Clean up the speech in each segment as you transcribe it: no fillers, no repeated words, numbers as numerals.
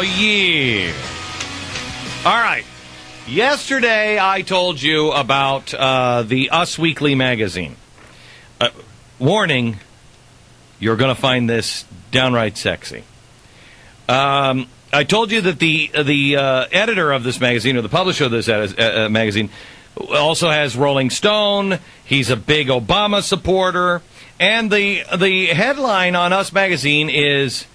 Oh, yeah. All right. Yesterday, I told you about the Us Weekly magazine. Warning, you're going to find this downright sexy. I told you that the editor of this magazine, or the publisher of this magazine, also has Rolling Stone. He's a big Obama supporter. And the headline on Us magazine is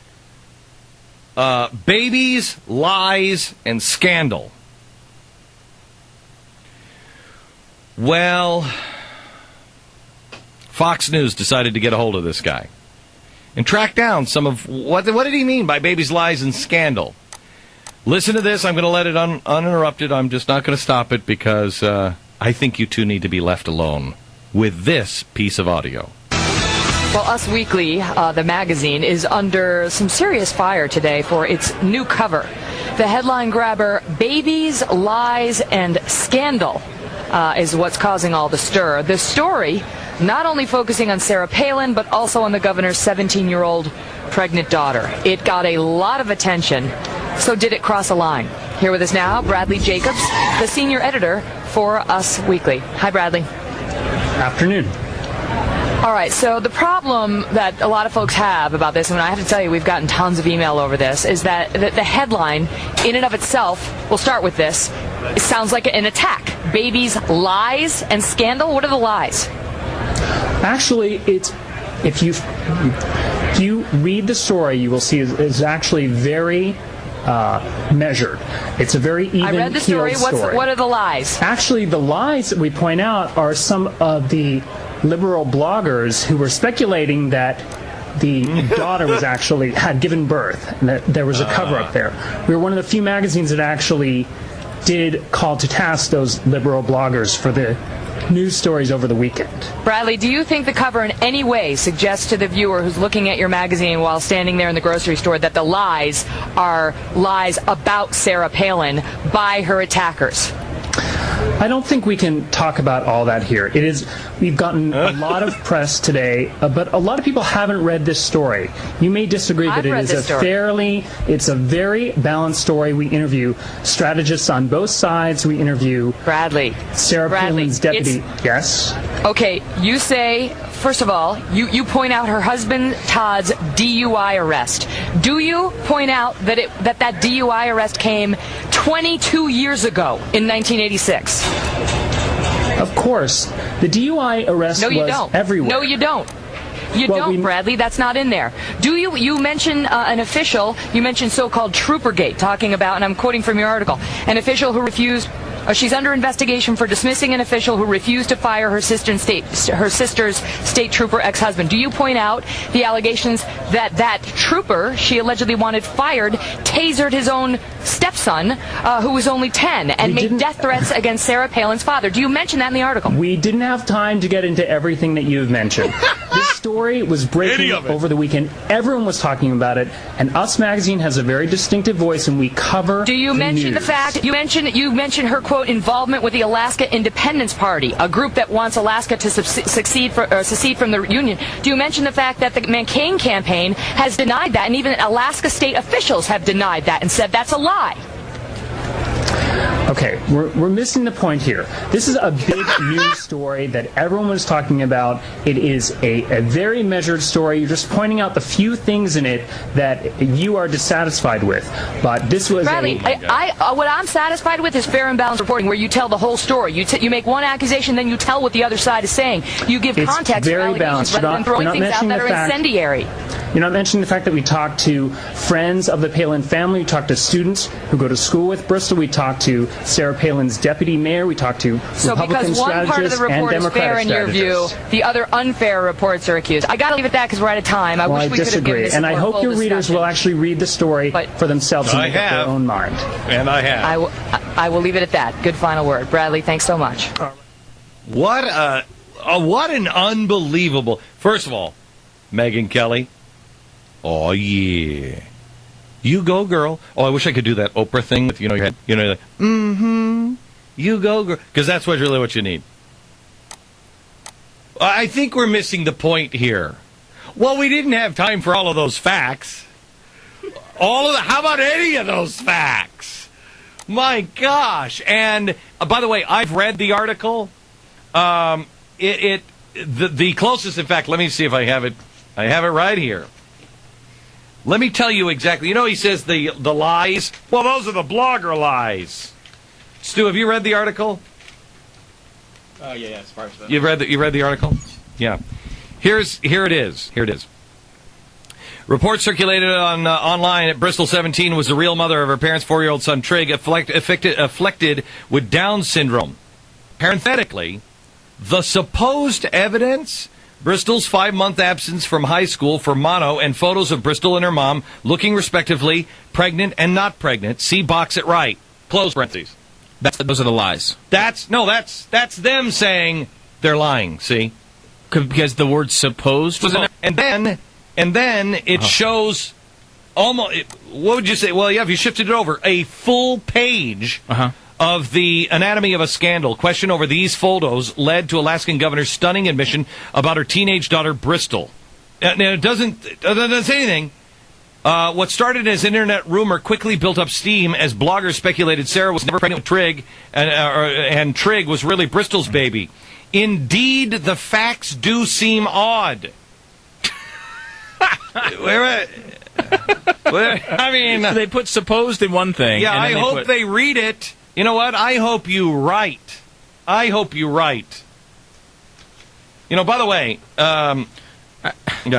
Babies, Lies, and Scandal. Well, Fox News decided to get a hold of this guy and track down some of what did he mean by babies, lies, and scandal. Listen to this. I'm going to let it uninterrupted. I'm just not going to stop it because I think you two need to be left alone with this piece of audio. Well, Us Weekly, the magazine, is under some serious fire today for its new cover. The headline grabber, Babies, Lies, and Scandal, is what's causing all the stir. The story not only focusing on Sarah Palin, but also on the governor's 17-year-old pregnant daughter. It got a lot of attention. So did it cross a line? Here with us now, Bradley Jacobs, the senior editor for Us Weekly. Hi, Bradley. Afternoon. All right, so the problem that a lot of folks have about this, and I have to tell you we've gotten tons of email over this, is that the headline in and of itself, we'll start with this, it sounds like an attack. Babies, lies, and scandal? What are the lies? Actually, if you read the story, you will see it's actually very measured. It's a very even. I read the story. What are the lies? Actually, the lies that we point out are some of the liberal bloggers who were speculating that the daughter was actually had given birth and that there was a cover-up there. We were one of the few magazines that actually did call to task those liberal bloggers for the news stories over the weekend. Bradley, do you think the cover in any way suggests to the viewer who's looking at your magazine while standing there in the grocery store that the lies are lies about Sarah Palin by her attackers? I don't think we can talk about all that here. We've gotten a lot of press today, but a lot of people haven't read this story. You may disagree that it's a very balanced story. We interview strategists on both sides. We interview Sarah Palin's deputy. Yes? Okay, you say, first of all, you point out her husband Todd's DUI arrest. Do you point out that that DUI arrest came 22 years ago in 1986? Of course. The DUI arrest was everywhere. No, you don't. You don't, Bradley. That's not in there. Do you? You mention an official. You mentioned so-called Troopergate, talking about, and I'm quoting from your article, an official who refused. She's under investigation for dismissing an official who refused to fire her sister's state trooper ex-husband. Do you point out the allegations that trooper she allegedly wanted fired tasered his own stepson, who was only 10, and made death threats against Sarah Palin's father? Do you mention that in the article? We didn't have time to get into everything that you've mentioned. This story was breaking over the weekend. Everyone was talking about it, and Us Magazine has a very distinctive voice, and we cover. Do you mention the fact you mentioned her quote involvement with the Alaska Independence Party, a group that wants Alaska to secede from the Union? Do you mention the fact that the McCain campaign has denied that, and even Alaska state officials have denied that and said that's a lie? Okay, we're missing the point here. This is a big news story that everyone was talking about. It is a very measured story. You're just pointing out the few things in it that you are dissatisfied with. But this was Bradley, what I'm satisfied with is fair and balanced reporting, where you tell the whole story. You make one accusation, then you tell what the other side is saying. You give context for allegations rather than throwing things out that are incendiary. You're not mentioning the fact that we talked to friends of the Palin family. We talked to students who go to school with Bristol. We talked to Sarah Palin's deputy mayor. We talked to Republican strategists and Democratic strategists. So because one part of the report is fair in your view, the other unfair reports are accused. I got to leave it at that because we're out of time. I wish we could have given this and I hope your readers will actually read the story for themselves and make up their own mind. And I have. I will leave it at that. Good final word. Bradley, thanks so much. What an unbelievable... First of all, Megyn Kelly... Oh, yeah. You go, girl. Oh, I wish I could do that Oprah thing with, your head. You go, girl. Because that's really what you need. I think we're missing the point here. Well, we didn't have time for all of those facts. All of the, how about any of those facts? My gosh. And by the way, I've read the article. The closest, in fact, let me see if I have it. I have it right here. Let me tell you exactly. You know, he says the lies. Well, those are the blogger lies. Stu, have you read the article? Yeah, as far as that. You read the article? Yeah. Here it is. Report circulated on online at Bristol 17 was the real mother of her parents' 4-year-old son Trig afflicted with Down syndrome. Parenthetically, the supposed evidence: Bristol's 5-month absence from high school for mono and photos of Bristol and her mom looking respectively pregnant and not pregnant. See box at right. Close parentheses. Those are the lies. That's them saying they're lying. See, because the word "supposed" was in it. And then it shows almost. What would you say? Well, yeah, if you shifted it over, a full page of the anatomy of a scandal. Question over these photos led to Alaskan governor's stunning admission about her teenage daughter Bristol. And it doesn't say anything. What started as internet rumor quickly built up steam as bloggers speculated Sarah was never pregnant with Trig, and Trig was really Bristol's baby. Indeed, the facts do seem odd. I mean, they put "supposed" in one thing. Yeah, and I hope they read it. You know what? I hope you write. You know, by the way, yeah,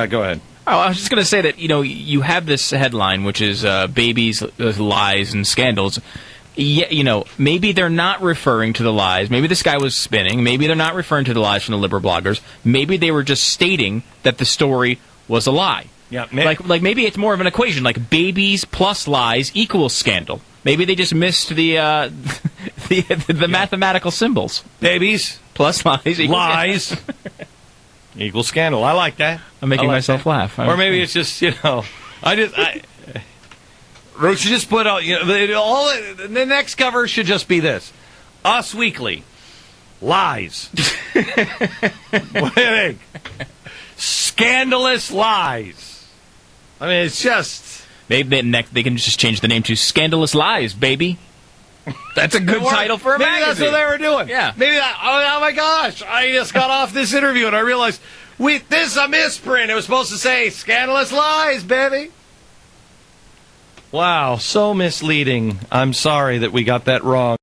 go ahead. Oh, I was just going to say that, you know, you have this headline, which is babies, lies, and scandals. Yeah, you know, maybe they're not referring to the lies. Maybe this guy was spinning. Maybe they're not referring to the lies from the liberal bloggers. Maybe they were just stating that the story was a lie. Yeah, like maybe it's more of an equation, like babies plus lies equals scandal. Maybe they just missed the mathematical symbols. Babies plus lies equals equals scandal. I like that. I'm making myself laugh. Or maybe it's just, you know, Roach should just put out, you know, the next cover should just be this: Us Weekly, lies. What do you think? Scandalous lies. I mean, it's just... Maybe they can just change the name to Scandalous Lies, baby. That's a good title for a magazine. Maybe that's what they were doing. Yeah. Maybe that... Oh, my gosh. I just got off this interview and I realized, this is a misprint. It was supposed to say Scandalous Lies, baby. Wow, so misleading. I'm sorry that we got that wrong.